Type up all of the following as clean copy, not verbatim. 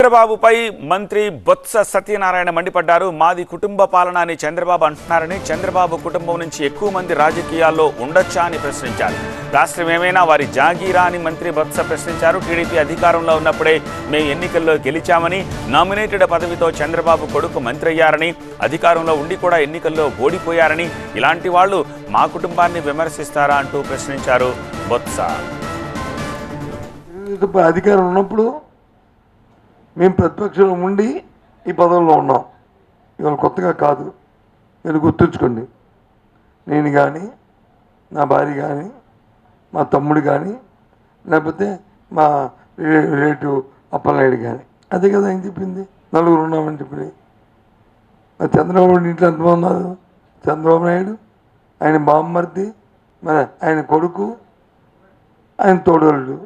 చంద్రబాబుపై మంత్రి బొత్స సత్యనారాయణ మండిపడ్డారు. మాది కుటుంబ పాలన అని చంద్రబాబు అంటున్నారని, చంద్రబాబు కుటుంబం నుంచి ఎక్కువ మంది రాజకీయాల్లో ఉండొచ్చా అని ప్రశ్నించారు. రాష్ట్రం ఏమైనా వారి జాగీరా అని మంత్రి బొత్స ప్రశ్నించారు. టీడీపీ అధికారంలో ఉన్నప్పుడే మేము ఎన్నికల్లో గెలిచామని, నామినేటెడ్ పదవితో చంద్రబాబు కొడుకు మంత్రి అయ్యారని, అధికారంలో ఉండి కూడా ఎన్నికల్లో ఓడిపోయారని, ఇలాంటి వాళ్ళు మా కుటుంబాన్ని విమర్శిస్తారా అంటూ ప్రశ్నించారు బొత్స. అధికారం ఉన్నప్పుడు మేము ప్రతిపక్షంలో ఉండి ఈ పదవుల్లో ఉన్నాం. ఇవాళ కొత్తగా కాదు, మీరు గుర్తుంచుకోండి. నేను కానీ, నా భార్య కానీ, మా తమ్ముడు కానీ, లేకపోతే మా రిలేటివ్ అప్పలనాయుడు కానీ, అదే కదా ఆయన చెప్పింది. నలుగురు ఉన్నామని చెప్పింది. మరి చంద్రబాబు ఇంట్లో ఎంతమంది ఉన్నారు? చంద్రబాబు నాయుడు, ఆయన బామ్మర్ది, మరి ఆయన కొడుకు, ఆయన తోడోళ్ళు.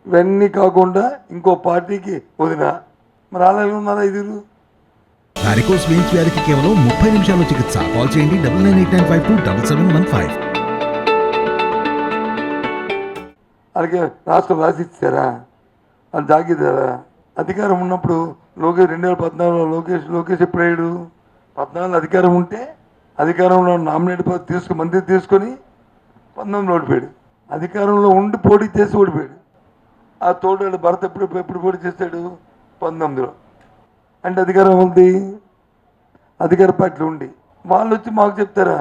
ఇవన్నీ కాకుండా ఇంకో పార్టీకి వదిన. మరి అలాగే ఉన్నారా ఐదుగురు? వారికోస్ వెయిన్స్ వ్యాధికి కేవలం 30 నిమిషాల్లో చికిత్స. కాల్ చేయండి 9989527715. అలాగే రాష్ట్రం రాసిచ్చారా? అది జాగిదారా? అధికారం ఉన్నప్పుడు లోకేష్ 2014లో లోకేష్ ఎప్పుడయ్యాడు? 14 అధికారం ఉంటే అధికారంలో నామినేట్ మంత్రి తీసుకొని 19 ఓడిపోయాడు. అధికారంలో ఉండి పోటీ చేసి ఓడిపోయాడు. ఆ తోడు భరత్ ఎప్పుడు పోటీ చేశాడు? 19లో. అంటే అధికారం ఉంది, అధికార పార్టీలు ఉండి వాళ్ళు వచ్చి మాకు చెప్తారా?